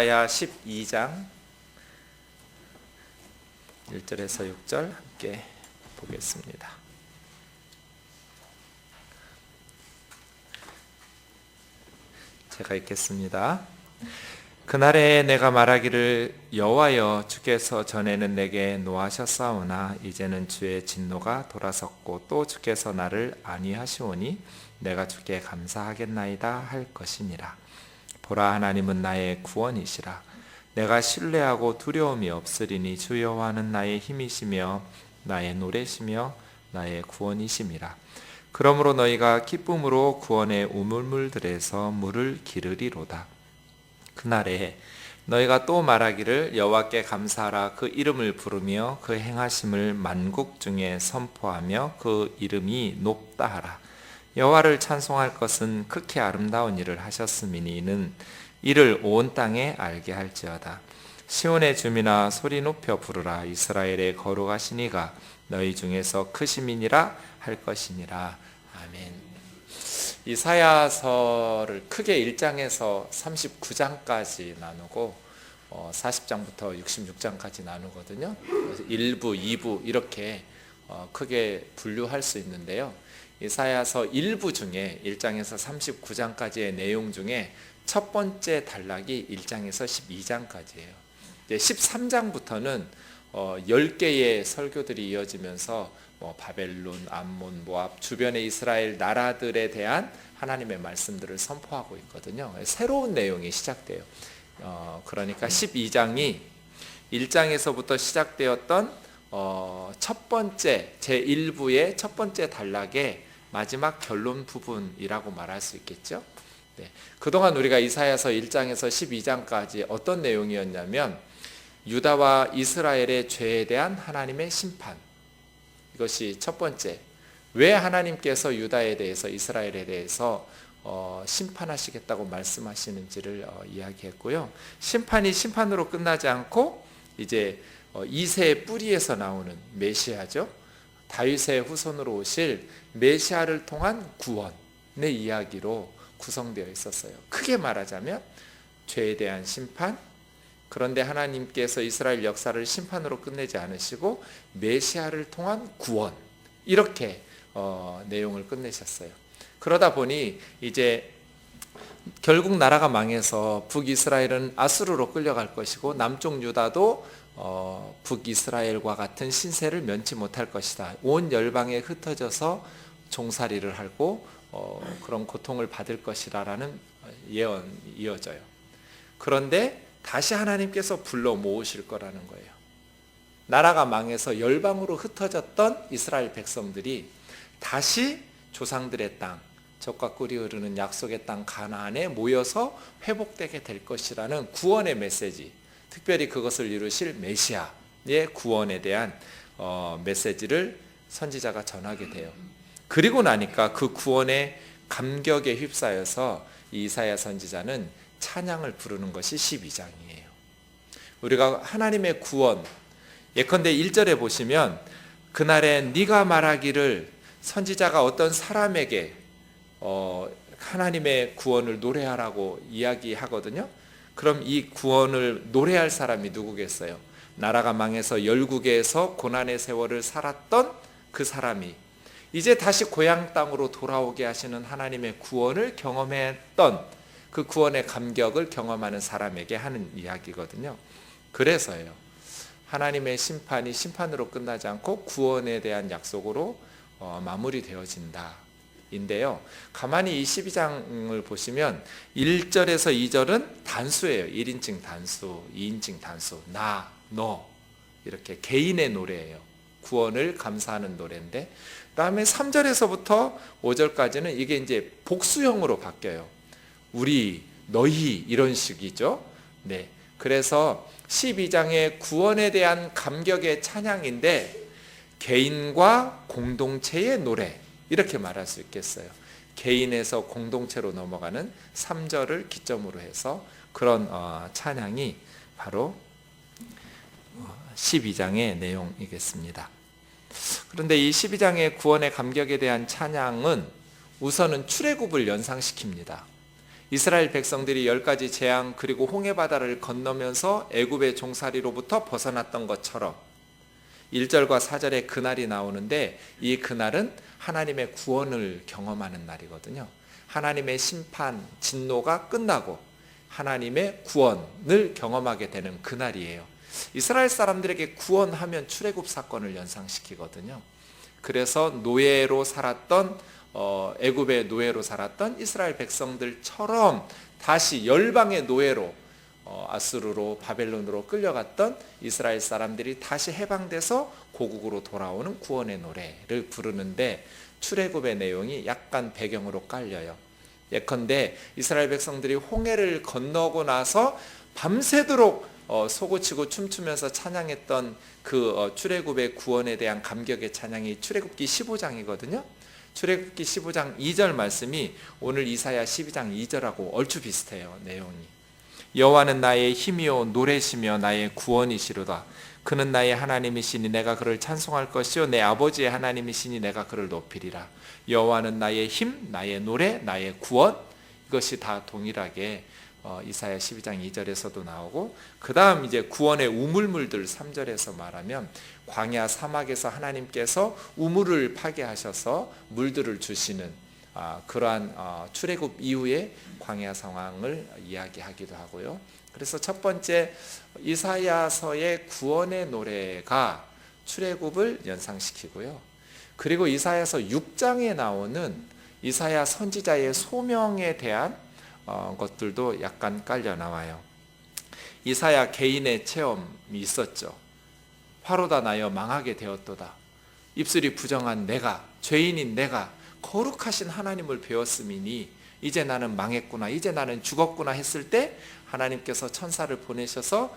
이사야 12장 1절에서 6절 함께 보겠습니다. 제가 읽겠습니다. 그날에 내가 말하기를 여호와여 주께서 전에는 내게 노하셨사오나 이제는 주의 진노가 돌아섰고 또 주께서 나를 안위하시오니 내가 주께 감사하겠나이다 할 것이니라. 보라 하나님은 나의 구원이시라. 내가 신뢰하고 두려움이 없으리니 주 여호와는 나의 힘이시며 나의 노래시며 나의 구원이심이라. 그러므로 너희가 기쁨으로 구원의 우물물들에서 물을 기르리로다. 그날에 너희가 또 말하기를 여호와께 감사하라. 그 이름을 부르며 그 행하심을 만국 중에 선포하며 그 이름이 높다 하라. 여호와를 찬송할 것은 극히 아름다운 일을 하셨음이니 이는 이를 온 땅에 알게 할지어다. 시온의 주민아 소리 높여 부르라. 이스라엘의 거룩하신 이가 너희 중에서 크심이니라 할 것이니라. 아멘. 이사야서를 크게 1장에서 39장까지 나누고 40장부터 66장까지 나누거든요. 그래서 1부, 2부 이렇게 크게 분류할 수 있는데요. 이사야서 1부 중에 1장에서 39장까지의 내용 중에 첫 번째 단락이 1장에서 12장까지예요. 이제 13장부터는 10개의 설교들이 이어지면서 바벨론, 암몬, 모압, 주변의 이스라엘 나라들에 대한 하나님의 말씀들을 선포하고 있거든요. 새로운 내용이 시작돼요. 그러니까 12장이 1장에서부터 시작되었던 첫 번째 제1부의 첫 번째 단락의 마지막 결론 부분이라고 말할 수 있겠죠. 네. 그동안 우리가 이사야서 1장에서 12장까지 어떤 내용이었냐면 유다와 이스라엘의 죄에 대한 하나님의 심판, 이것이 첫 번째. 왜 하나님께서 유다에 대해서 이스라엘에 대해서 심판하시겠다고 말씀하시는지를 이야기했고요. 심판이 심판으로 끝나지 않고 이제 이새의 뿌리에서 나오는 메시아죠. 다윗의 후손으로 오실 메시아를 통한 구원의 이야기로 구성되어 있었어요. 크게 말하자면 죄에 대한 심판, 그런데 하나님께서 이스라엘 역사를 심판으로 끝내지 않으시고 메시아를 통한 구원, 이렇게 내용을 끝내셨어요. 그러다 보니 이제 결국 나라가 망해서 북이스라엘은 아수르로 끌려갈 것이고 남쪽 유다도 북이스라엘과 같은 신세를 면치 못할 것이다. 온 열방에 흩어져서 종살이를 하고 그런 고통을 받을 것이라는 예언이 이어져요. 그런데 다시 하나님께서 불러 모으실 거라는 거예요. 나라가 망해서 열방으로 흩어졌던 이스라엘 백성들이 다시 조상들의 땅, 젖과 꿀이 흐르는 약속의 땅 가나안에 모여서 회복되게 될 것이라는 구원의 메시지, 특별히 그것을 이루실 메시아의 구원에 대한 메시지를 선지자가 전하게 돼요. 그리고 나니까 그 구원의 감격에 휩싸여서 이사야 선지자는 찬양을 부르는 것이 12장이에요. 우리가 하나님의 구원, 예컨대 1절에 보시면 그날에 네가 말하기를, 선지자가 어떤 사람에게 하나님의 구원을 노래하라고 이야기하거든요. 그럼 이 구원을 노래할 사람이 누구겠어요? 나라가 망해서 열국에서 고난의 세월을 살았던 그 사람이 이제 다시 고향 땅으로 돌아오게 하시는 하나님의 구원을 경험했던 그 구원의 감격을 경험하는 사람에게 하는 이야기거든요. 그래서요, 하나님의 심판이 심판으로 끝나지 않고 구원에 대한 약속으로 마무리되어진다 인데요, 가만히 이 12장을 보시면 1절에서 2절은 단수예요. 1인칭 단수, 2인칭 단수, 나, 너, 이렇게 개인의 노래예요. 구원을 감사하는 노래인데, 그 다음에 3절에서부터 5절까지는 이게 이제 복수형으로 바뀌어요. 우리, 너희, 이런 식이죠. 네. 그래서 12장의 구원에 대한 감격의 찬양인데 개인과 공동체의 노래, 이렇게 말할 수 있겠어요. 개인에서 공동체로 넘어가는 3절을 기점으로 해서 그런 찬양이 바로 12장의 내용이겠습니다. 그런데 이 12장의 구원의 감격에 대한 찬양은 우선은 출애굽을 연상시킵니다. 이스라엘 백성들이 10가지 재앙 그리고 홍해바다를 건너면서 애굽의 종살이로부터 벗어났던 것처럼 1절과 4절에 그날이 나오는데, 이 그날은 하나님의 구원을 경험하는 날이거든요. 하나님의 심판, 진노가 끝나고 하나님의 구원을 경험하게 되는 그날이에요. 이스라엘 사람들에게 구원하면 출애굽 사건을 연상시키거든요. 그래서 노예로 살았던 애굽의 노예로 살았던 이스라엘 백성들처럼 다시 열방의 노예로 아수르로 바벨론으로 끌려갔던 이스라엘 사람들이 다시 해방돼서 고국으로 돌아오는 구원의 노래를 부르는데, 출애굽의 내용이 약간 배경으로 깔려요. 예컨대 이스라엘 백성들이 홍해를 건너고 나서 밤새도록 소고치고 춤추면서 찬양했던 그 출애굽의 구원에 대한 감격의 찬양이 출애굽기 15장이거든요. 출애굽기 15장 2절 말씀이 오늘 이사야 12장 2절하고 얼추 비슷해요. 내용이. 여호와는 나의 힘이요 노래시며 나의 구원이시로다. 그는 나의 하나님이시니 내가 그를 찬송할 것이요 내 아버지의 하나님이시니 내가 그를 높이리라. 여호와는 나의 힘, 나의 노래, 나의 구원, 이것이 다 동일하게 이사야 12장 2절에서도 나오고, 그 다음 이제 구원의 우물물들 3절에서 말하면 광야 사막에서 하나님께서 우물을 파괴하셔서 물들을 주시는 그러한 출애굽 이후의 광야 상황을 이야기하기도 하고요. 그래서 첫 번째 이사야서의 구원의 노래가 출애굽을 연상시키고요. 그리고 이사야서 6장에 나오는 이사야 선지자의 소명에 대한 것들도 약간 깔려 나와요. 이사야 개인의 체험이 있었죠. 화로다 나여 망하게 되었도다. 입술이 부정한 내가, 죄인인 내가 거룩하신 하나님을 배웠음이니 이제 나는 망했구나, 이제 나는 죽었구나 했을 때 하나님께서 천사를 보내셔서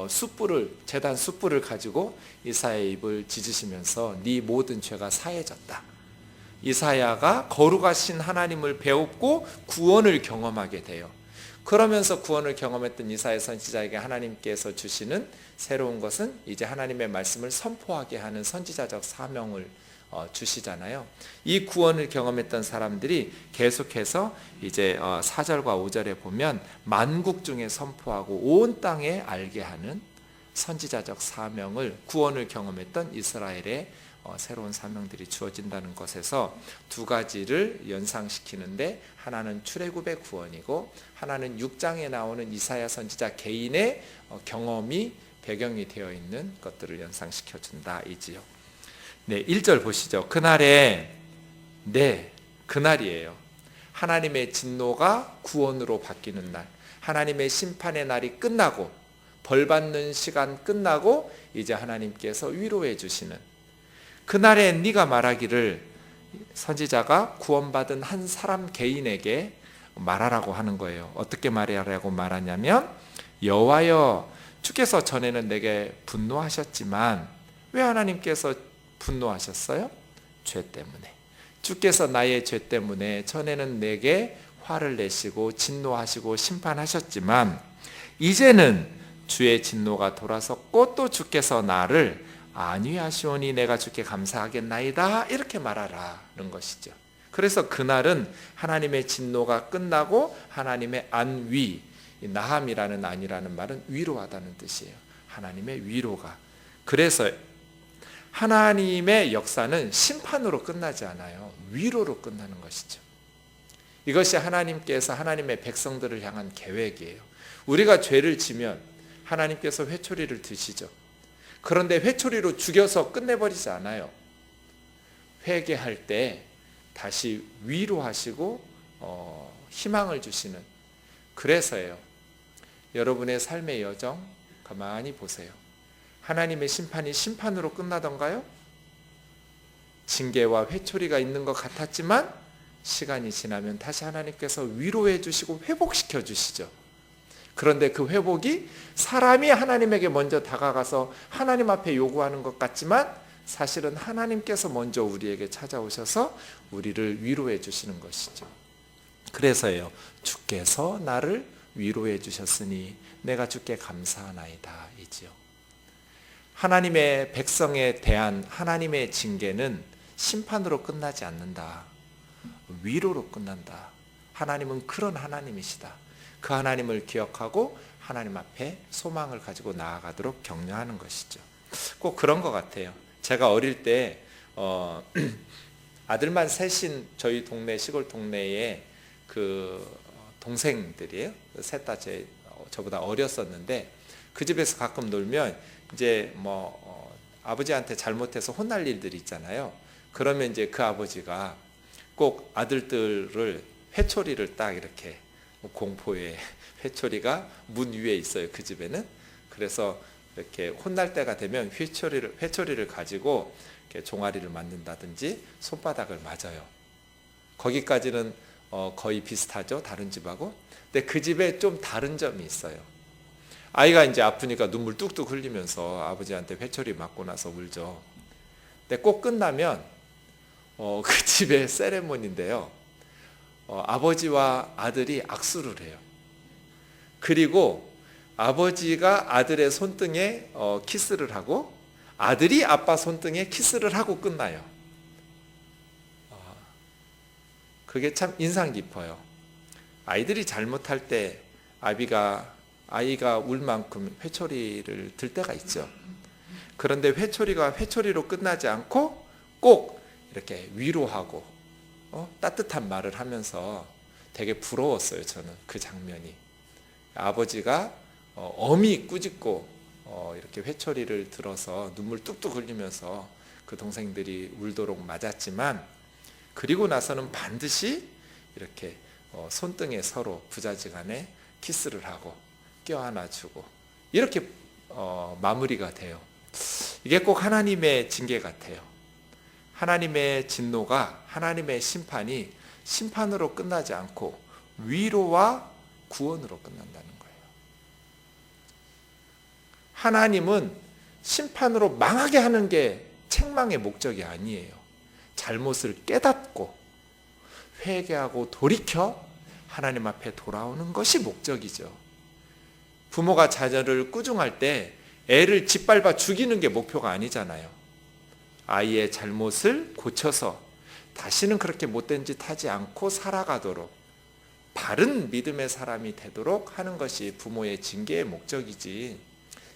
숯불을, 제단 숯불을 가지고 이사야의 입을 찢으시면서 네 모든 죄가 사해졌다. 이사야가 거룩하신 하나님을 배웠고 구원을 경험하게 돼요. 그러면서 구원을 경험했던 이사야 선지자에게 하나님께서 주시는 새로운 것은 이제 하나님의 말씀을 선포하게 하는 선지자적 사명을 주시잖아요. 이 구원을 경험했던 사람들이 계속해서 이제 4절과 5절에 보면 만국 중에 선포하고 온 땅에 알게 하는 선지자적 사명을, 구원을 경험했던 이스라엘의 새로운 사명들이 주어진다는 것에서 두 가지를 연상시키는데, 하나는 출애굽의 구원이고 하나는 6장에 나오는 이사야 선지자 개인의 경험이 배경이 되어 있는 것들을 연상시켜 준다이지요. 네, 1절 보시죠. 그날에, 네, 그날이에요. 하나님의 진노가 구원으로 바뀌는 날, 하나님의 심판의 날이 끝나고 벌받는 시간 끝나고 이제 하나님께서 위로해 주시는 그날에 네가 말하기를, 선지자가 구원받은 한 사람 개인에게 말하라고 하는 거예요. 어떻게 말하라고 말하냐면, 여호와여, 주께서 전에는 내게 분노하셨지만 왜 하나님께서 분노하셨어요? 죄 때문에. 주께서 나의 죄 때문에 전에는 내게 화를 내시고 진노하시고 심판하셨지만 이제는 주의 진노가 돌아섰고 또 주께서 나를 안위하시오니 내가 주께 감사하겠나이다, 이렇게 말하라는 것이죠. 그래서 그날은 하나님의 진노가 끝나고 하나님의 안위, 나함이라는 안이라는 말은 위로하다는 뜻이에요. 하나님의 위로가. 그래서 하나님의 역사는 심판으로 끝나지 않아요. 위로로 끝나는 것이죠. 이것이 하나님께서 하나님의 백성들을 향한 계획이에요. 우리가 죄를 지면 하나님께서 회초리를 드시죠. 그런데 회초리로 죽여서 끝내버리지 않아요. 회개할 때 다시 위로하시고 희망을 주시는, 그래서예요. 여러분의 삶의 여정 가만히 보세요. 하나님의 심판이 심판으로 끝나던가요? 징계와 회초리가 있는 것 같았지만 시간이 지나면 다시 하나님께서 위로해 주시고 회복시켜 주시죠. 그런데 그 회복이 사람이 하나님에게 먼저 다가가서 하나님 앞에 요구하는 것 같지만 사실은 하나님께서 먼저 우리에게 찾아오셔서 우리를 위로해 주시는 것이죠. 그래서요, 주께서 나를 위로해 주셨으니 내가 주께 감사하나이다 이지요. 하나님의 백성에 대한 하나님의 징계는 심판으로 끝나지 않는다. 위로로 끝난다. 하나님은 그런 하나님이시다. 그 하나님을 기억하고 하나님 앞에 소망을 가지고 나아가도록 격려하는 것이죠. 꼭 그런 것 같아요. 제가 어릴 때 아들만 셋인 저희 동네 시골 동네에 그 동생들이에요. 셋 다 저보다 어렸었는데 그 집에서 가끔 놀면 이제 아버지한테 잘못해서 혼날 일들이 있잖아요. 그러면 이제 그 아버지가 꼭 아들들을 회초리를 딱 이렇게 공포의 회초리가 문 위에 있어요. 그 집에는. 그래서 이렇게 혼날 때가 되면 회초리를 가지고 이렇게 종아리를 맞는다든지 손바닥을 맞아요. 거기까지는 거의 비슷하죠. 다른 집하고. 근데 그 집에 좀 다른 점이 있어요. 아이가 이제 아프니까 눈물 뚝뚝 흘리면서 아버지한테 회초리 맞고 나서 울죠. 근데 꼭 끝나면 그 집의 세레모니인데요. 아버지와 아들이 악수를 해요. 그리고 아버지가 아들의 손등에 키스를 하고 아들이 아빠 손등에 키스를 하고 끝나요. 그게 참 인상 깊어요. 아이들이 잘못할 때 아이가 울 만큼 회초리를 들 때가 있죠. 그런데 회초리가 회초리로 끝나지 않고 꼭 이렇게 위로하고 따뜻한 말을 하면서 되게 부러웠어요. 저는 그 장면이. 아버지가 어미 꾸짖고 이렇게 회초리를 들어서 눈물 뚝뚝 흘리면서 그 동생들이 울도록 맞았지만 그리고 나서는 반드시 이렇게 손등에 서로 부자지간에 키스를 하고 껴안아주고 이렇게 마무리가 돼요. 이게 꼭 하나님의 징계 같아요. 하나님의 진노가, 하나님의 심판이 심판으로 끝나지 않고 위로와 구원으로 끝난다는 거예요. 하나님은 심판으로 망하게 하는 게 책망의 목적이 아니에요. 잘못을 깨닫고 회개하고 돌이켜 하나님 앞에 돌아오는 것이 목적이죠. 부모가 자녀를 꾸중할 때 애를 짓밟아 죽이는 게 목표가 아니잖아요. 아이의 잘못을 고쳐서 다시는 그렇게 못된 짓 하지 않고 살아가도록 바른 믿음의 사람이 되도록 하는 것이 부모의 징계의 목적이지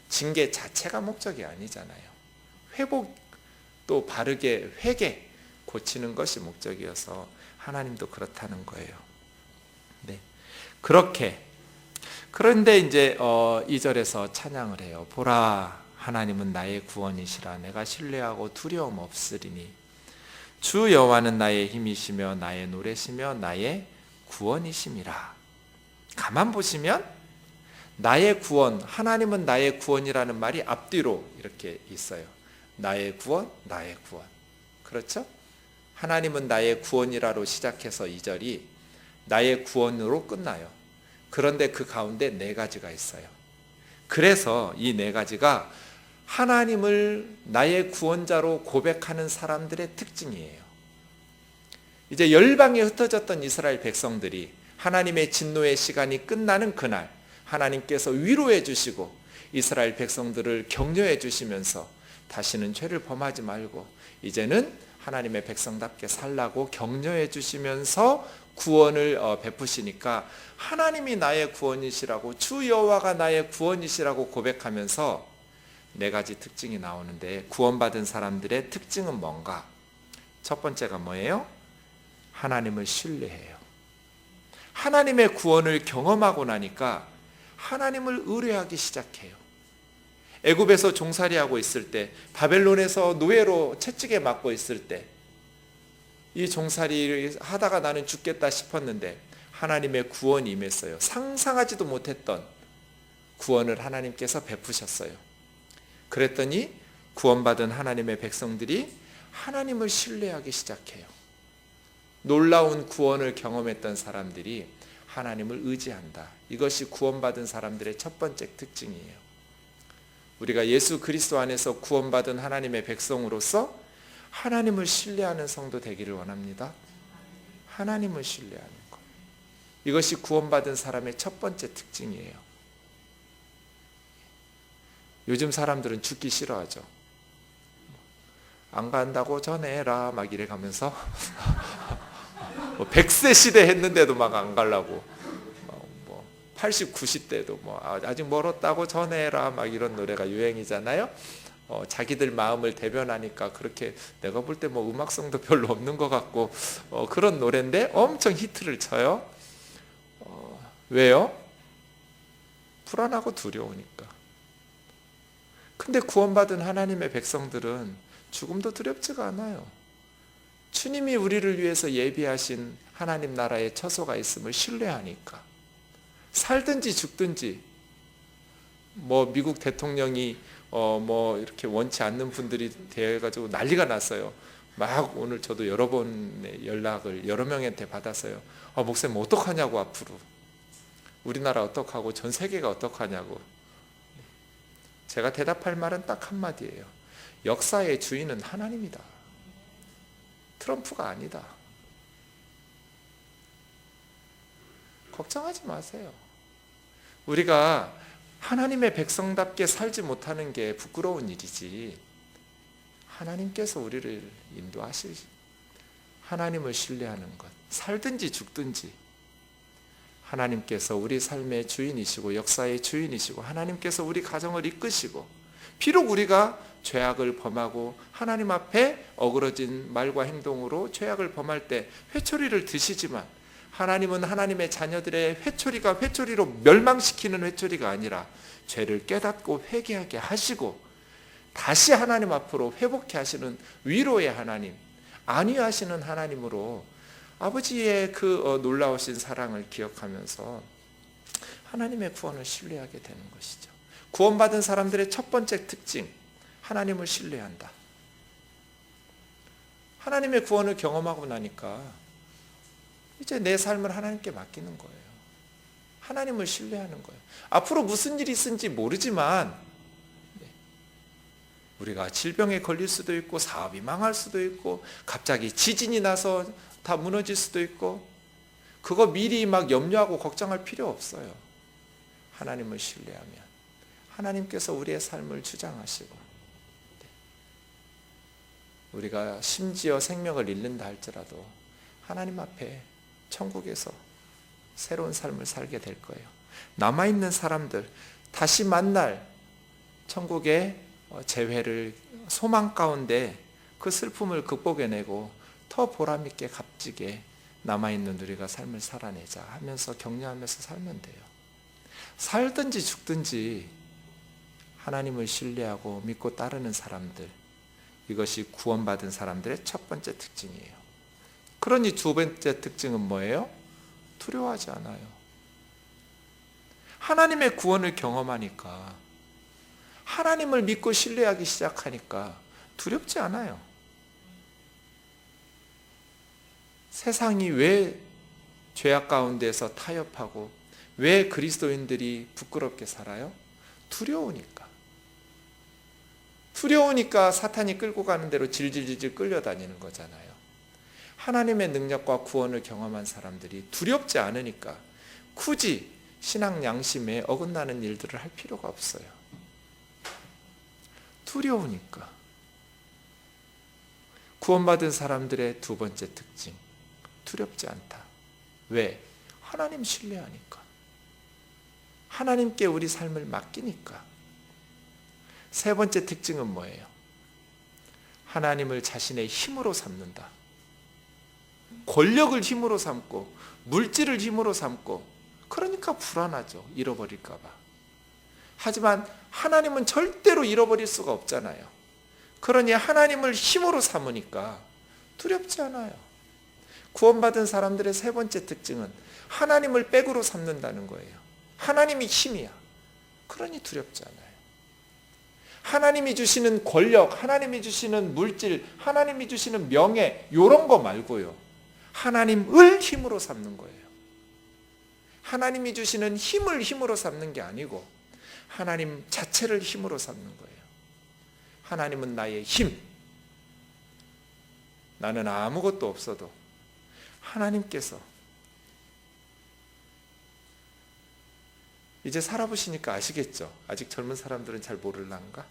징계 자체가 목적이 아니잖아요. 회복 또 바르게 회개 고치는 것이 목적이어서 하나님도 그렇다는 거예요. 네. 그런데 이제 2절에서 찬양을 해요. 보라 하나님은 나의 구원이시라. 내가 신뢰하고 두려움 없으리니 주 여호와는 나의 힘이시며 나의 노래시며 나의 구원이심이라. 가만 보시면 나의 구원, 하나님은 나의 구원이라는 말이 앞뒤로 이렇게 있어요. 나의 구원, 나의 구원. 그렇죠? 하나님은 나의 구원이라로 시작해서 2절이 나의 구원으로 끝나요. 그런데 그 가운데 4가지가 있어요. 그래서 이 4가지가 하나님을 나의 구원자로 고백하는 사람들의 특징이에요. 이제 열방에 흩어졌던 이스라엘 백성들이 하나님의 진노의 시간이 끝나는 그날 하나님께서 위로해 주시고 이스라엘 백성들을 격려해 주시면서 다시는 죄를 범하지 말고 이제는 하나님의 백성답게 살라고 격려해 주시면서 구원을 베푸시니까 하나님이 나의 구원이시라고 주 여호와가 나의 구원이시라고 고백하면서 4가지 특징이 나오는데 구원받은 사람들의 특징은 뭔가? 첫 번째가 뭐예요? 하나님을 신뢰해요. 하나님의 구원을 경험하고 나니까 하나님을 의뢰하기 시작해요. 애굽에서 종살이하고 있을 때, 바벨론에서 노예로 채찍에 맞고 있을 때 이 종살이를 하다가 나는 죽겠다 싶었는데 하나님의 구원이 임했어요. 상상하지도 못했던 구원을 하나님께서 베푸셨어요. 그랬더니 구원받은 하나님의 백성들이 하나님을 신뢰하기 시작해요. 놀라운 구원을 경험했던 사람들이 하나님을 의지한다. 이것이 구원받은 사람들의 첫 번째 특징이에요. 우리가 예수 그리스도 안에서 구원받은 하나님의 백성으로서 하나님을 신뢰하는 성도 되기를 원합니다. 하나님을 신뢰하는 것. 이것이 구원받은 사람의 첫 번째 특징이에요. 요즘 사람들은 죽기 싫어하죠. 안 간다고 전해라 막 이래 가면서 뭐 100세 시대 했는데도 막 안 가려고, 뭐 80, 90대도 뭐 아직 멀었다고 전해라 막 이런 노래가 유행이잖아요. 자기들 마음을 대변하니까 그렇게 내가 볼 때 뭐 음악성도 별로 없는 것 같고 그런 노래인데 엄청 히트를 쳐요. 왜요? 불안하고 두려우니까. 근데 구원받은 하나님의 백성들은 죽음도 두렵지가 않아요. 주님이 우리를 위해서 예비하신 하나님 나라의 처소가 있음을 신뢰하니까. 살든지 죽든지, 뭐 미국 대통령이 뭐 이렇게 원치 않는 분들이 돼가지고 난리가 났어요. 막 오늘 저도 여러 번의 연락을 여러 명한테 받았어요. 목사님 어떡하냐고, 앞으로 우리나라 어떡하고 전 세계가 어떡하냐고. 제가 대답할 말은 딱 한마디예요. 역사의 주인은 하나님이다. 트럼프가 아니다. 걱정하지 마세요. 우리가 하나님의 백성답게 살지 못하는 게 부끄러운 일이지, 하나님께서 우리를 인도하실, 하나님을 신뢰하는 것, 살든지 죽든지 하나님께서 우리 삶의 주인이시고 역사의 주인이시고 하나님께서 우리 가정을 이끄시고, 비록 우리가 죄악을 범하고 하나님 앞에 어그러진 말과 행동으로 죄악을 범할 때 회초리를 드시지만, 하나님은 하나님의 자녀들의 회초리가 회초리로 멸망시키는 회초리가 아니라 죄를 깨닫고 회개하게 하시고 다시 하나님 앞으로 회복케 하시는 위로의 하나님, 안위하시는 하나님으로 아버지의 그 놀라우신 사랑을 기억하면서 하나님의 구원을 신뢰하게 되는 것이죠. 구원받은 사람들의 첫 번째 특징, 하나님을 신뢰한다. 하나님의 구원을 경험하고 나니까 이제 내 삶을 하나님께 맡기는 거예요. 하나님을 신뢰하는 거예요. 앞으로 무슨 일이 있을지 모르지만 우리가 질병에 걸릴 수도 있고 사업이 망할 수도 있고 갑자기 지진이 나서 다 무너질 수도 있고, 그거 미리 막 염려하고 걱정할 필요 없어요. 하나님을 신뢰하면 하나님께서 우리의 삶을 주장하시고, 우리가 심지어 생명을 잃는다 할지라도 하나님 앞에 천국에서 새로운 삶을 살게 될 거예요. 남아있는 사람들 다시 만날 천국의 재회를 소망 가운데 그 슬픔을 극복해내고 더 보람있게 값지게 남아있는 우리가 삶을 살아내자 하면서 격려하면서 살면 돼요. 살든지 죽든지 하나님을 신뢰하고 믿고 따르는 사람들, 이것이 구원받은 사람들의 첫 번째 특징이에요. 그러니 두 번째 특징은 뭐예요? 두려워하지 않아요. 하나님의 구원을 경험하니까, 하나님을 믿고 신뢰하기 시작하니까 두렵지 않아요. 세상이 왜 죄악 가운데서 타협하고 왜 그리스도인들이 부끄럽게 살아요? 두려우니까. 두려우니까 사탄이 끌고 가는 대로 질질질질 끌려다니는 거잖아요. 하나님의 능력과 구원을 경험한 사람들이 두렵지 않으니까 굳이 신앙 양심에 어긋나는 일들을 할 필요가 없어요. 두려우니까. 구원받은 사람들의 두 번째 특징, 두렵지 않다. 왜? 하나님 신뢰하니까. 하나님께 우리 삶을 맡기니까. 세 번째 특징은 뭐예요? 하나님을 자신의 힘으로 삼는다. 권력을 힘으로 삼고 물질을 힘으로 삼고, 그러니까 불안하죠. 잃어버릴까 봐. 하지만 하나님은 절대로 잃어버릴 수가 없잖아요. 그러니 하나님을 힘으로 삼으니까 두렵지 않아요. 구원받은 사람들의 세 번째 특징은 하나님을 백으로 삼는다는 거예요. 하나님이 힘이야. 그러니 두렵지 않아요. 하나님이 주시는 권력, 하나님이 주시는 물질, 하나님이 주시는 명예, 이런 거 말고요. 하나님을 힘으로 삼는 거예요. 하나님이 주시는 힘을 힘으로 삼는 게 아니고 하나님 자체를 힘으로 삼는 거예요. 하나님은 나의 힘. 나는 아무것도 없어도 하나님께서 이제 살아보시니까 아시겠죠? 아직 젊은 사람들은 잘 모를란가?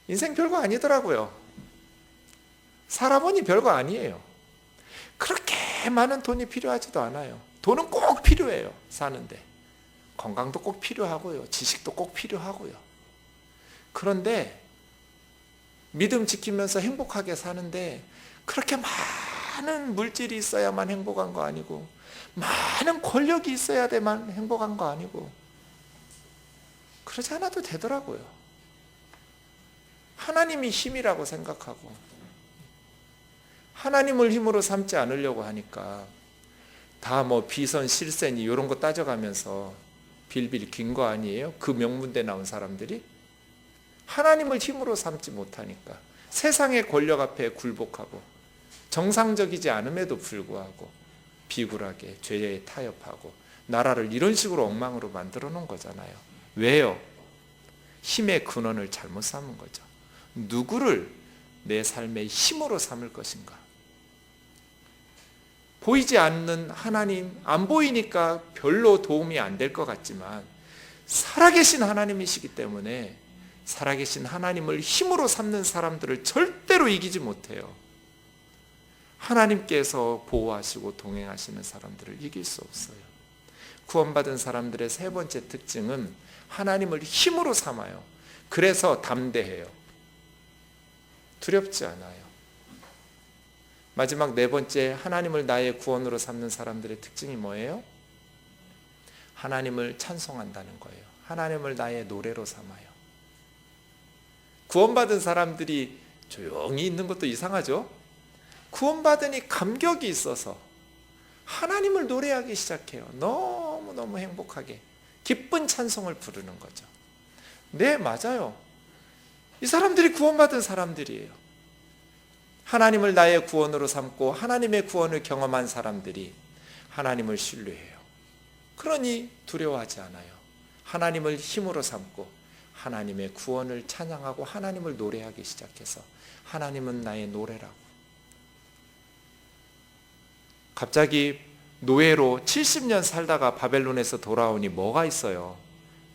인생 별거 아니더라고요. 살아보니 별거 아니에요. 그렇게 많은 돈이 필요하지도 않아요. 돈은 꼭 필요해요. 사는데. 건강도 꼭 필요하고요. 지식도 꼭 필요하고요. 그런데 믿음 지키면서 행복하게 사는데 그렇게 많은 물질이 있어야만 행복한 거 아니고, 많은 권력이 있어야 돼만 행복한 거 아니고, 그러지 않아도 되더라고요. 하나님이 힘이라고 생각하고 하나님을 힘으로 삼지 않으려고 하니까 다 비선 실세니 이런 거 따져가면서 빌빌 긴 거 아니에요? 그 명문대 나온 사람들이 하나님을 힘으로 삼지 못하니까 세상의 권력 앞에 굴복하고 정상적이지 않음에도 불구하고 비굴하게 죄에 타협하고 나라를 이런 식으로 엉망으로 만들어 놓은 거잖아요. 왜요? 힘의 근원을 잘못 삼은 거죠. 누구를 내 삶의 힘으로 삼을 것인가? 보이지 않는 하나님, 안 보이니까 별로 도움이 안 될 것 같지만 살아계신 하나님이시기 때문에 살아계신 하나님을 힘으로 삼는 사람들을 절대로 이기지 못해요. 하나님께서 보호하시고 동행하시는 사람들을 이길 수 없어요. 구원받은 사람들의 세 번째 특징은 하나님을 힘으로 삼아요. 그래서 담대해요. 두렵지 않아요. 마지막 네 번째, 하나님을 나의 구원으로 삼는 사람들의 특징이 뭐예요? 하나님을 찬송한다는 거예요. 하나님을 나의 노래로 삼아요. 구원받은 사람들이 조용히 있는 것도 이상하죠? 구원받으니 감격이 있어서 하나님을 노래하기 시작해요. 너무너무 행복하게 기쁜 찬송을 부르는 거죠. 네, 맞아요. 이 사람들이 구원받은 사람들이에요. 하나님을 나의 구원으로 삼고 하나님의 구원을 경험한 사람들이 하나님을 신뢰해요. 그러니 두려워하지 않아요. 하나님을 힘으로 삼고 하나님의 구원을 찬양하고 하나님을 노래하기 시작해서 하나님은 나의 노래라고. 갑자기 노예로 70년 살다가 바벨론에서 돌아오니 뭐가 있어요?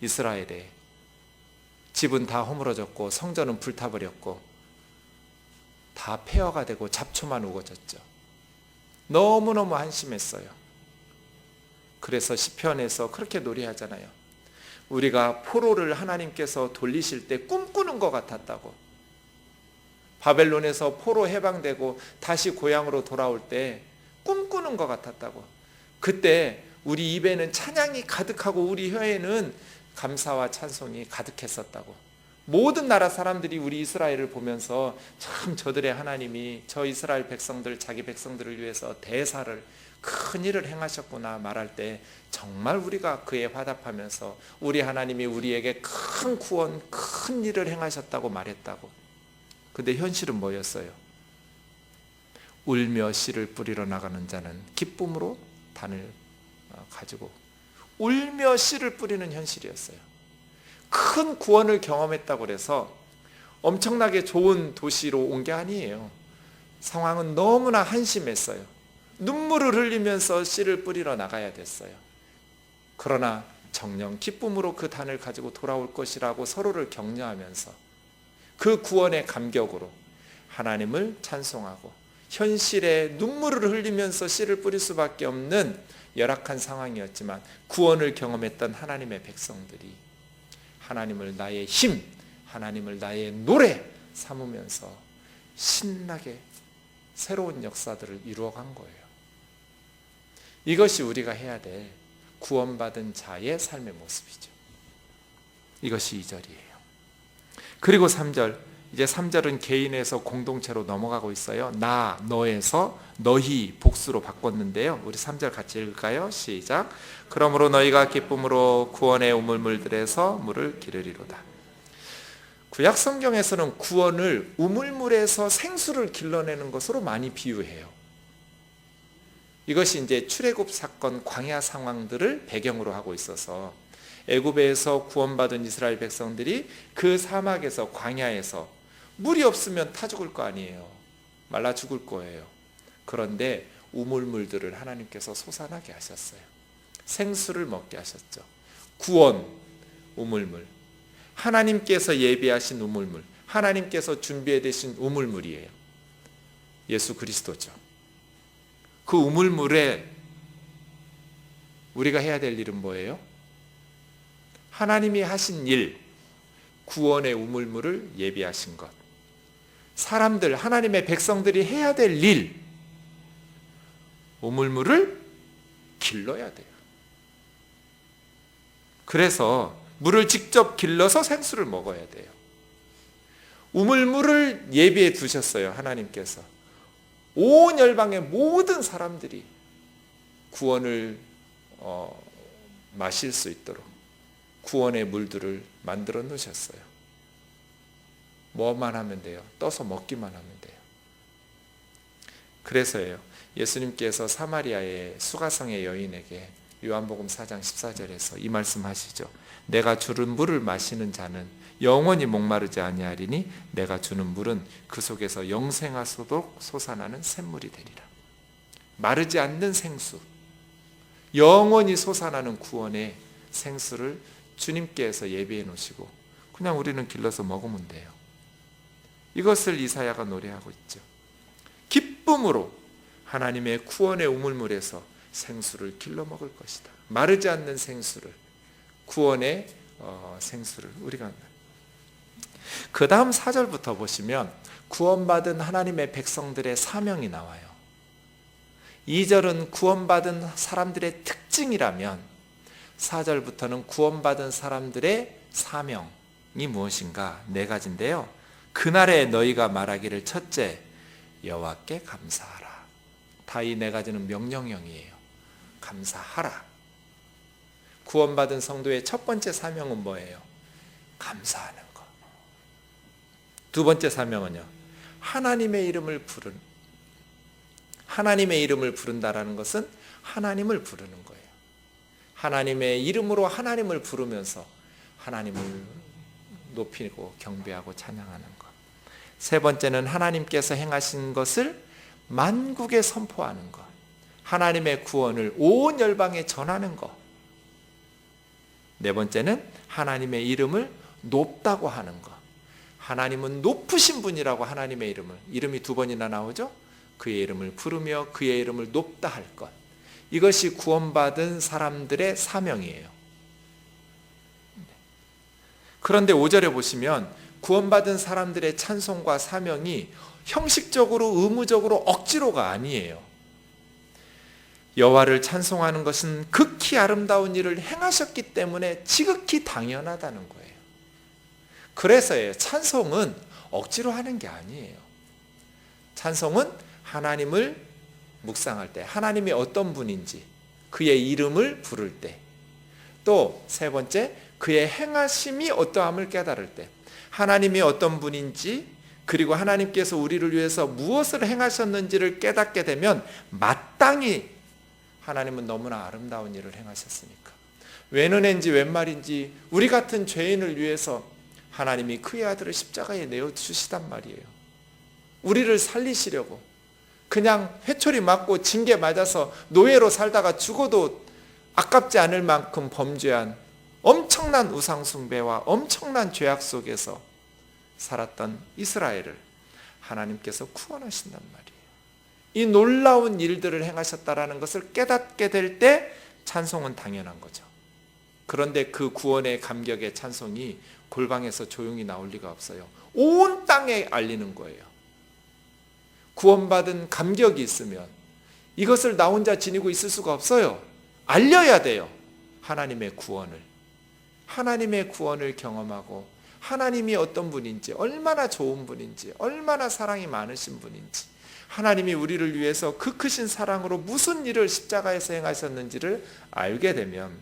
이스라엘에 집은 다 허물어졌고 성전은 불타버렸고 다 폐허가 되고 잡초만 우거졌죠. 너무너무 한심했어요. 그래서 시편에서 그렇게 노래하잖아요. 우리가 포로를 하나님께서 돌리실 때 꿈꾸는 것 같았다고. 바벨론에서 포로 해방되고 다시 고향으로 돌아올 때 꿈꾸는 것 같았다고. 그때 우리 입에는 찬양이 가득하고 우리 혀에는 감사와 찬송이 가득했었다고. 모든 나라 사람들이 우리 이스라엘을 보면서 참 저들의 하나님이 저 이스라엘 백성들, 자기 백성들을 위해서 대사를, 큰 일을 행하셨구나 말할 때 정말 우리가 그에 화답하면서 우리 하나님이 우리에게 큰 구원, 큰 일을 행하셨다고 말했다고. 근데 현실은 뭐였어요? 울며 씨를 뿌리러 나가는 자는 기쁨으로 단을 가지고 울며 씨를 뿌리는 현실이었어요. 큰 구원을 경험했다고 해서 엄청나게 좋은 도시로 온 게 아니에요. 상황은 너무나 한심했어요. 눈물을 흘리면서 씨를 뿌리러 나가야 됐어요. 그러나 정녕 기쁨으로 그 단을 가지고 돌아올 것이라고 서로를 격려하면서 그 구원의 감격으로 하나님을 찬송하고 현실에 눈물을 흘리면서 씨를 뿌릴 수밖에 없는 열악한 상황이었지만 구원을 경험했던 하나님의 백성들이 하나님을 나의 힘, 하나님을 나의 노래 삼으면서 신나게 새로운 역사들을 이루어간 거예요. 이것이 우리가 해야 될 구원받은 자의 삶의 모습이죠. 이것이 2절이에요. 그리고 3절, 이제 3절은 개인에서 공동체로 넘어가고 있어요. 나, 너에서 너희 복수로 바꿨는데요. 우리 3절 같이 읽을까요? 시작. 그러므로 너희가 기쁨으로 구원의 우물물들에서 물을 기르리로다. 구약 성경에서는 구원을 우물물에서 생수를 길러내는 것으로 많이 비유해요. 이것이 이제 출애굽 사건, 광야 상황들을 배경으로 하고 있어서 애굽에서 구원받은 이스라엘 백성들이 그 사막에서, 광야에서 물이 없으면 타 죽을 거 아니에요. 말라 죽을 거예요. 그런데 우물물들을 하나님께서 솟아나게 하셨어요. 생수를 먹게 하셨죠. 구원, 우물물. 하나님께서 예비하신 우물물, 하나님께서 준비해 두신 우물물이에요. 예수 그리스도죠. 그 우물물에 우리가 해야 될 일은 뭐예요? 하나님이 하신 일, 구원의 우물물을 예비하신 것, 사람들, 하나님의 백성들이 해야 될 일, 우물물을 길러야 돼요. 그래서 물을 직접 길러서 생수를 먹어야 돼요. 우물물을 예비해 두셨어요, 하나님께서. 온 열방의 모든 사람들이 구원을 마실 수 있도록 구원의 물들을 만들어 놓으셨어요. 뭐만 하면 돼요? 떠서 먹기만 하면 돼요. 그래서예요, 예수님께서 사마리아의 수가성의 여인에게 요한복음 4장 14절에서 이 말씀하시죠. 내가 주는 물을 마시는 자는 영원히 목마르지 아니하리니 내가 주는 물은 그 속에서 영생하도록 솟아나는 샘물이 되리라. 마르지 않는 생수, 영원히 솟아나는 구원의 생수를 주님께서 예비해 놓으시고 그냥 우리는 길러서 먹으면 돼요. 이것을 이사야가 노래하고 있죠. 기쁨으로 하나님의 구원의 우물물에서 생수를 길러 먹을 것이다. 마르지 않는 생수를, 구원의 생수를 우리가. 그 다음 4절부터 보시면 구원받은 하나님의 백성들의 사명이 나와요. 2절은 구원받은 사람들의 특징이라면 4절부터는 구원받은 사람들의 사명이 무엇인가? 4가지인데요. 그날에 너희가 말하기를 첫째, 여호와께 감사하라. 다 이 4가지는 명령형이에요. 감사하라. 구원받은 성도의 첫 번째 사명은 뭐예요? 감사하는 것. 두 번째 사명은요, 하나님의 이름을 부른. 하나님의 이름을 부른다라는 것은 하나님을 부르는 거예요. 하나님의 이름으로 하나님을 부르면서 하나님을 높이고 경배하고 찬양하는 것. 세 번째는 하나님께서 행하신 것을 만국에 선포하는 것. 하나님의 구원을 온 열방에 전하는 것. 네 번째는 하나님의 이름을 높다고 하는 것. 하나님은 높으신 분이라고 하나님의 이름이 2번이나 나오죠. 그의 이름을 부르며 그의 이름을 높다 할 것. 이것이 구원받은 사람들의 사명이에요. 그런데 5절에 보시면 구원받은 사람들의 찬송과 사명이 형식적으로 의무적으로 억지로가 아니에요. 여호와를 찬송하는 것은 극히 아름다운 일을 행하셨기 때문에 지극히 당연하다는 거예요. 그래서예요, 찬송은 억지로 하는 게 아니에요. 찬송은 하나님을 묵상할 때, 하나님이 어떤 분인지 그의 이름을 부를 때, 또 세 번째, 그의 행하심이 어떠함을 깨달을 때, 하나님이 어떤 분인지 그리고 하나님께서 우리를 위해서 무엇을 행하셨는지를 깨닫게 되면 마땅히 하나님은 너무나 아름다운 일을 행하셨으니까, 웬 은혜인지 웬 말인지 우리 같은 죄인을 위해서 하나님이 그의 아들을 십자가에 내어주시단 말이에요. 우리를 살리시려고. 그냥 회초리 맞고 징계 맞아서 노예로 살다가 죽어도 아깝지 않을 만큼 범죄한 엄청난 우상숭배와 엄청난 죄악 속에서 살았던 이스라엘을 하나님께서 구원하신단 말이에요. 이 놀라운 일들을 행하셨다라는 것을 깨닫게 될 때 찬송은 당연한 거죠. 그런데 그 구원의 감격의 찬송이 골방에서 조용히 나올 리가 없어요. 온 땅에 알리는 거예요. 구원받은 감격이 있으면 이것을 나 혼자 지니고 있을 수가 없어요. 알려야 돼요. 하나님의 구원을 경험하고 하나님이 어떤 분인지, 얼마나 좋은 분인지, 얼마나 사랑이 많으신 분인지, 하나님이 우리를 위해서 그 크신 사랑으로 무슨 일을 십자가에서 행하셨는지를 알게 되면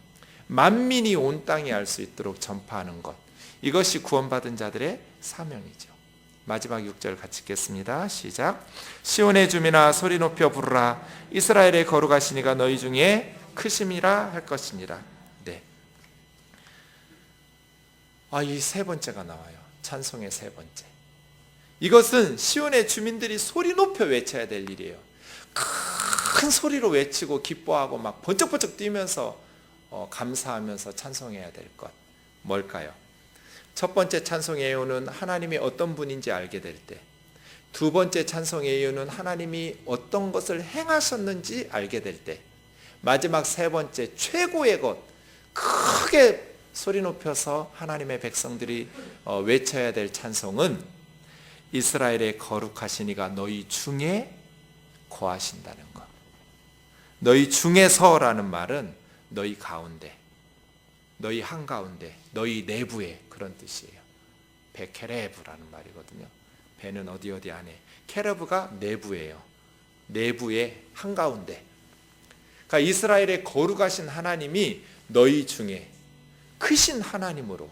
만민이 온 땅에 알 수 있도록 전파하는 것, 이것이 구원받은 자들의 사명이죠. 마지막 6절 같이 읽겠습니다. 시작. 시온의 주민아 소리 높여 부르라. 이스라엘의 거룩하시니가 너희 중에 크심이라 할 것이니라. 네. 이 세 번째가 나와요. 찬송의 세 번째. 이것은 시온의 주민들이 소리 높여 외쳐야 될 일이에요. 큰 소리로 외치고 기뻐하고 막 번쩍번쩍 뛰면서 감사하면서 찬송해야 될 것. 뭘까요? 첫 번째 찬송의 예우는 하나님이 어떤 분인지 알게 될 때, 두 번째 찬송의 이유는 하나님이 어떤 것을 행하셨는지 알게 될 때, 마지막 세 번째 최고의 것, 크게 소리 높여서 하나님의 백성들이 외쳐야 될 찬송은 이스라엘의 거룩하신 이가 너희 중에 거하신다는 것. 너희 중에서라는 말은 너희 가운데, 너희 한가운데, 너희 내부에, 그런 뜻이에요. 베케레브라는 말이거든요. 배는 어디 안에, 케레브가 내부예요. 내부의 한가운데. 그러니까 이스라엘의 거룩하신 하나님이 너희 중에 크신 하나님으로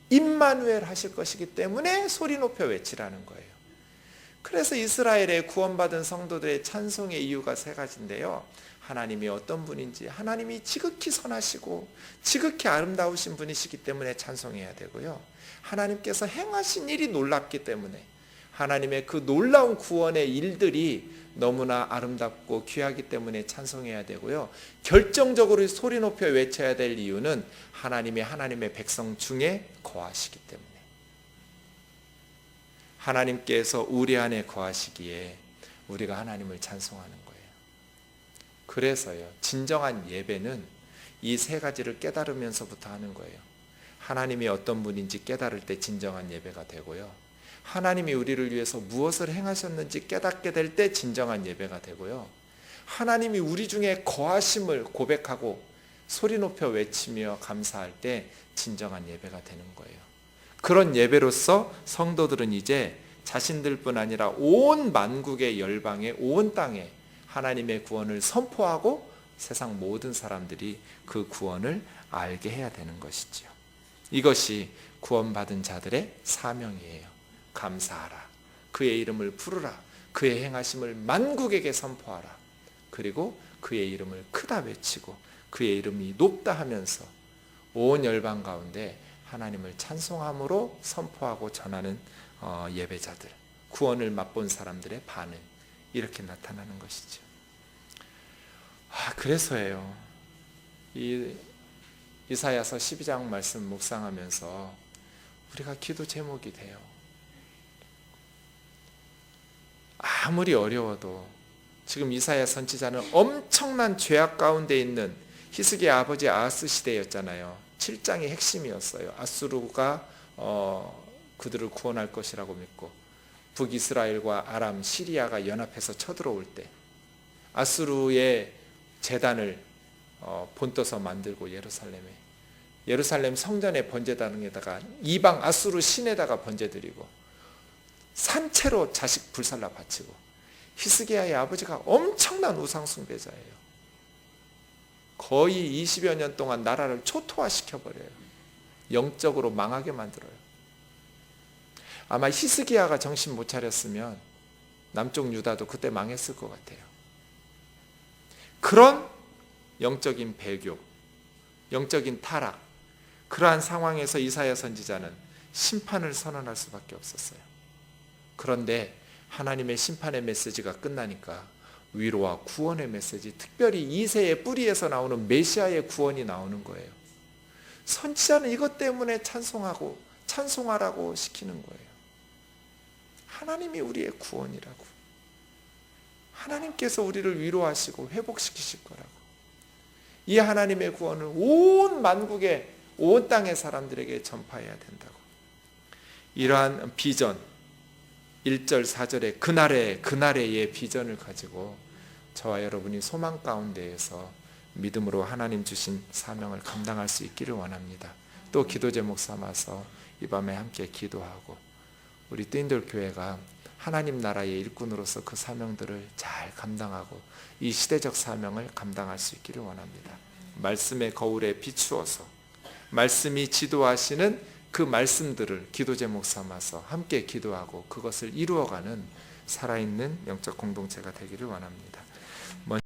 임마누엘 하실 것이기 때문에 소리 높여 외치라는 거예요. 그래서 이스라엘의 구원받은 성도들의 찬송의 이유가 세 가지인데요. 하나님이 어떤 분인지, 하나님이 지극히 선하시고 지극히 아름다우신 분이시기 때문에 찬송해야 되고요. 하나님께서 행하신 일이 놀랍기 때문에, 하나님의 그 놀라운 구원의 일들이 너무나 아름답고 귀하기 때문에 찬송해야 되고요. 결정적으로 소리 높여 외쳐야 될 이유는 하나님의 백성 중에 거하시기 때문에, 하나님께서 우리 안에 거하시기에 우리가 하나님을 찬송하는 거예요. 그래서요, 진정한 예배는 이 세 가지를 깨달으면서부터 하는 거예요. 하나님이 어떤 분인지 깨달을 때 진정한 예배가 되고요, 하나님이 우리를 위해서 무엇을 행하셨는지 깨닫게 될 때 진정한 예배가 되고요, 하나님이 우리 중에 거하심을 고백하고 소리 높여 외치며 감사할 때 진정한 예배가 되는 거예요. 그런 예배로서 성도들은 이제 자신들뿐 아니라 온 만국의 열방에, 온 땅에 하나님의 구원을 선포하고 세상 모든 사람들이 그 구원을 알게 해야 되는 것이지요. 이것이 구원받은 자들의 사명이에요. 감사하라, 그의 이름을 부르라, 그의 행하심을 만국에게 선포하라, 그리고 그의 이름을 크다 외치고 그의 이름이 높다 하면서 온 열방 가운데 하나님을 찬송함으로 선포하고 전하는 예배자들, 구원을 맛본 사람들의 반응, 이렇게 나타나는 것이죠. 그래서예요, 이 이사야서 12장 말씀 묵상하면서 우리가 기도 제목이 돼요. 아무리 어려워도, 지금 이사야 선지자는 엄청난 죄악 가운데 있는 히스기야 아버지 아하스 시대였잖아요. 7장이 핵심이었어요. 아수르가 그들을 구원할 것이라고 믿고 북이스라엘과 아람, 시리아가 연합해서 쳐들어올 때 아수르의 제단을 본떠서 만들고 예루살렘 성전의 번제단에다가 이방 아수르 신에다가 번제드리고 산채로 자식 불살라 바치고, 히스기야의 아버지가 엄청난 우상 숭배자예요. 거의 20여 년 동안 나라를 초토화시켜버려요. 영적으로 망하게 만들어요. 아마 히스기야가 정신 못 차렸으면 남쪽 유다도 그때 망했을 것 같아요. 그런 영적인 배교, 영적인 타락, 그러한 상황에서 이사야 선지자는 심판을 선언할 수밖에 없었어요. 그런데 하나님의 심판의 메시지가 끝나니까 위로와 구원의 메시지, 특별히 이새의 뿌리에서 나오는 메시아의 구원이 나오는 거예요. 선지자는 이것 때문에 찬송하라고 시키는 거예요. 하나님이 우리의 구원이라고, 하나님께서 우리를 위로하시고 회복시키실 거라고, 이 하나님의 구원을 온 만국의, 온 땅의 사람들에게 전파해야 된다고. 이러한 비전, 1절 4절의 그날의 비전을 가지고 저와 여러분이 소망 가운데에서 믿음으로 하나님 주신 사명을 감당할 수 있기를 원합니다. 또 기도 제목 삼아서 이 밤에 함께 기도하고, 우리 뜨인돌 교회가 하나님 나라의 일꾼으로서 그 사명들을 잘 감당하고 이 시대적 사명을 감당할 수 있기를 원합니다. 말씀의 거울에 비추어서 말씀이 지도하시는 그 말씀들을 기도 제목 삼아서 함께 기도하고 그것을 이루어가는 살아있는 영적 공동체가 되기를 원합니다.